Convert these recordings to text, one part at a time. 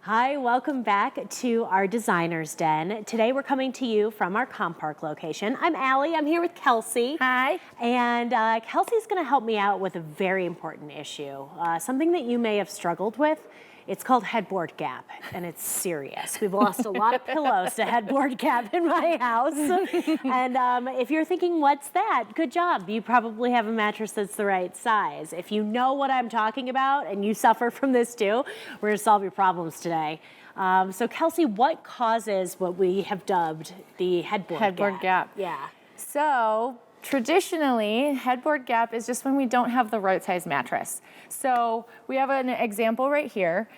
Hi, welcome back to our Designer's Den. Today we're coming to you from our Comp Park location. I'm Allie, I'm here with Kelsey. Hi. And Kelsey's gonna help me out with a very important issue, something that you may have struggled with. It's called Headboard Gap, and it's serious. We've lost a lot of pillows to Headboard Gap in my house. And if you're thinking, what's that? Good job. You probably have a mattress that's the right size. If you know what I'm talking about and you suffer from this too, we're gonna solve your problems today. So Kelsey, what causes what we have dubbed the headboard gap? Yeah. So traditionally, headboard gap is just when we don't have the right size mattress. So we have an example right here.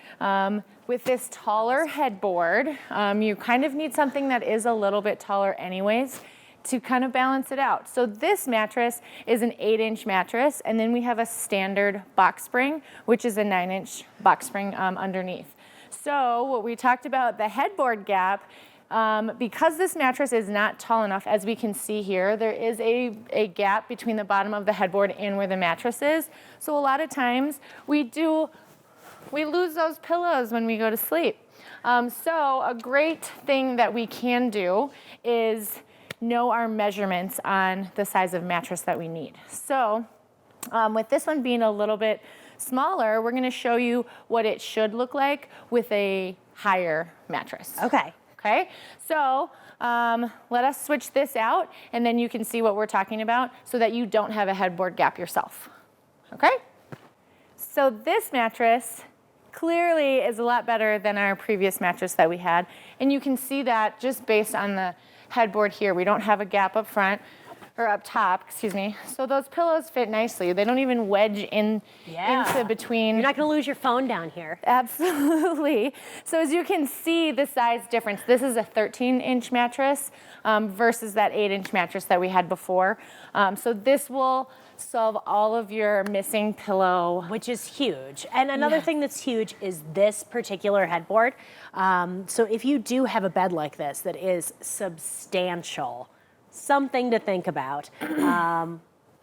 With this taller headboard, you kind of need something that is a little bit taller anyways to kind of balance it out. So this mattress is an 8-inch mattress, and then we have a standard box spring, which is a 9-inch box spring underneath. So what we talked about, the headboard gap, because this mattress is not tall enough, as we can see here, there is a gap between the bottom of the headboard and where the mattress is. So a lot of times we lose those pillows when we go to sleep. So a great thing that we can do is know our measurements on the size of mattress that we need. So with this one being a little bit smaller, we're gonna show you what it should look like with a higher mattress. Okay. Okay, so let us switch this out and then you can see what we're talking about so that you don't have a headboard gap yourself. Okay? So this mattress clearly is a lot better than our previous mattress that we had. And you can see that just based on the headboard here. We don't have a gap up front, or up top, excuse me. So those pillows fit nicely. They don't even wedge into between. You're not gonna lose your phone down here. Absolutely. So as you can see the size difference, this is a 13-inch mattress versus that 8-inch mattress that we had before. So this will solve all of your missing pillow. Which is huge. And another thing that's huge is this particular headboard. So if you do have a bed like this that is substantial, something to think about.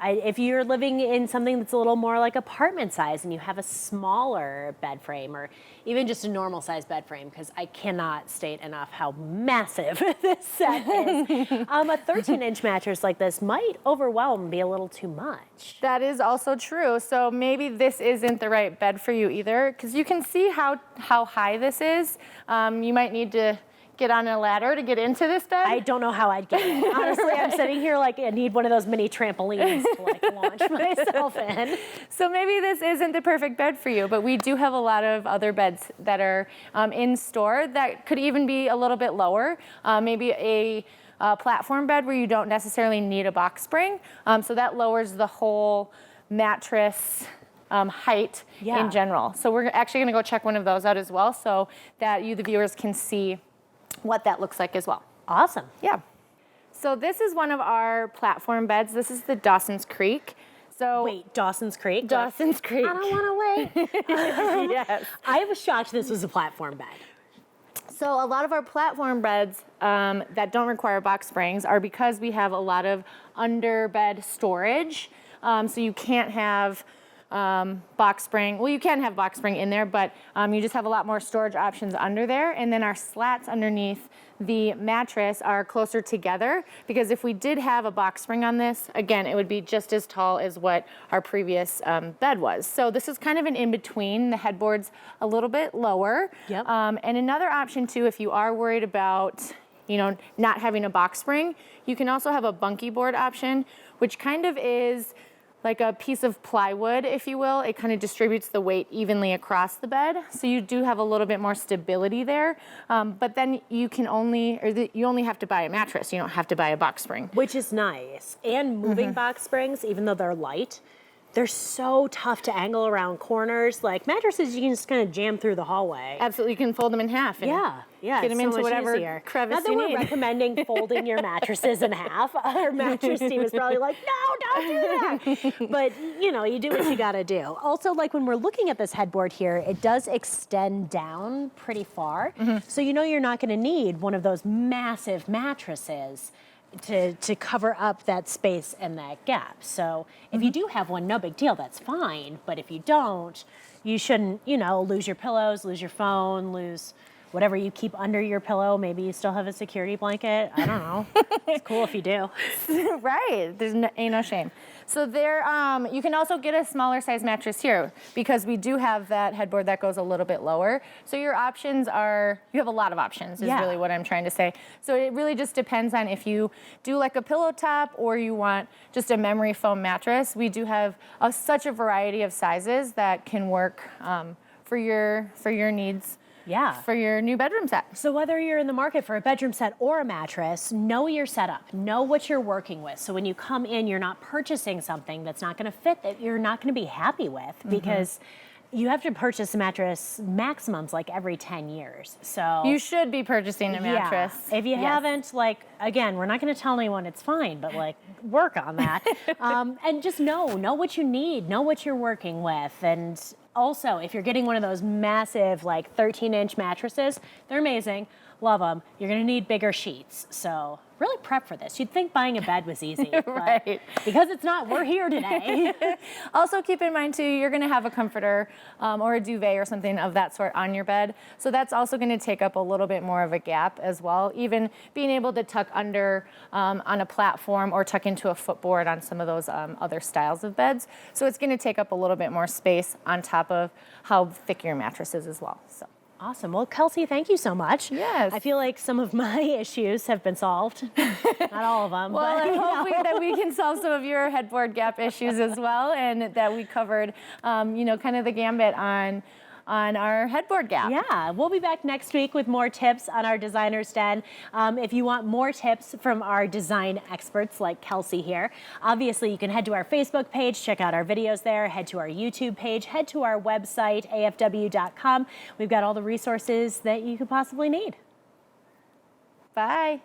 If you're living in something that's a little more like apartment size and you have a smaller bed frame or even just a normal size bed frame, because I cannot state enough how massive this set is. A 13-inch mattress like this might overwhelm and be a little too much. That is also true. So maybe this isn't the right bed for you either, because you can see how high this is. You might need to get on a ladder to get into this bed? I don't know how I'd get in. Honestly, I'm sitting here like I need one of those mini trampolines to like launch myself in. So maybe this isn't the perfect bed for you, but we do have a lot of other beds that are in store that could even be a little bit lower. Maybe a platform bed where you don't necessarily need a box spring. So that lowers the whole mattress height in general. So we're actually gonna go check one of those out as well so that you, the viewers, can see what that looks like as well. Awesome. Yeah. So this is one of our platform beds. This is the Dawson's Creek. So wait, Dawson's Creek? Dawson's Creek. I don't want to wait. Yes. I was shocked this was a platform bed. So a lot of our platform beds that don't require box springs are because we have a lot of under bed storage. So you can't have box spring. Well, you can have box spring in there, but you just have a lot more storage options under there. And then our slats underneath the mattress are closer together, because if we did have a box spring on this, again, it would be just as tall as what our previous bed was. So this is kind of an in-between. The headboard's a little bit lower. Yep. And another option too, if you are worried about not having a box spring, you can also have a bunkie board option, which kind of is like a piece of plywood, if you will. It kind of distributes the weight evenly across the bed. So you do have a little bit more stability there. But then you can you only have to buy a mattress. You don't have to buy a box spring. Which is nice. And moving box springs, even though they're light, they're so tough to angle around corners. Like mattresses, you can just kind of jam through the hallway. Absolutely, you can fold them in half. And get them into whatever crevice Not that you we're need. recommending folding your mattresses in half. Our mattress team is probably like, no, don't do that. But you do what you gotta do. Also, like when we're looking at this headboard here, it does extend down pretty far. So you're not gonna need one of those massive mattresses to cover up that space and that gap. So if you do have one, no big deal, that's fine. But if you don't, you shouldn't, lose your pillows, lose your phone, lose whatever you keep under your pillow. Maybe you still have a security blanket. I don't know. It's cool if you do. Right, ain't no shame. So there, you can also get a smaller size mattress here because we do have that headboard that goes a little bit lower. So your options are, you have a lot of options is really what I'm trying to say. So it really just depends on if you do like a pillow top or you want just a memory foam mattress. We do have such a variety of sizes that can work for your needs. Yeah. For your new bedroom set. So whether you're in the market for a bedroom set or a mattress, know your setup, know what you're working with. So when you come in, you're not purchasing something that's not going to fit, that you're not going to be happy with, because you have to purchase a mattress maximums like every 10 years. So you should be purchasing a mattress. If you haven't, again, we're not going to tell anyone it's fine, but work on that. And just know what you need, know what you're working with. And also, if you're getting one of those massive 13-inch mattresses, they're amazing. Love them. You're going to need bigger sheets. So really prep for this. You'd think buying a bed was easy. Right. But because it's not, we're here today. Also keep in mind too, you're going to have a comforter or a duvet or something of that sort on your bed. So that's also going to take up a little bit more of a gap as well. Even being able to tuck under on a platform or tuck into a footboard on some of those other styles of beds. So it's going to take up a little bit more space on top of how thick your mattress is as well. So. Awesome. Well, Kelsey, thank you so much. Yes. I feel like some of my issues have been solved. Not all of them. Well, but, I'm hoping that we can solve some of your headboard gap issues as well, and that we covered, kind of the gambit on our headboard gap. Yeah, we'll be back next week with more tips on our Designer's Den. If you want more tips from our design experts like Kelsey here, obviously you can head to our Facebook page, check out our videos there, head to our YouTube page, head to our website, afw.com. We've got all the resources that you could possibly need. Bye.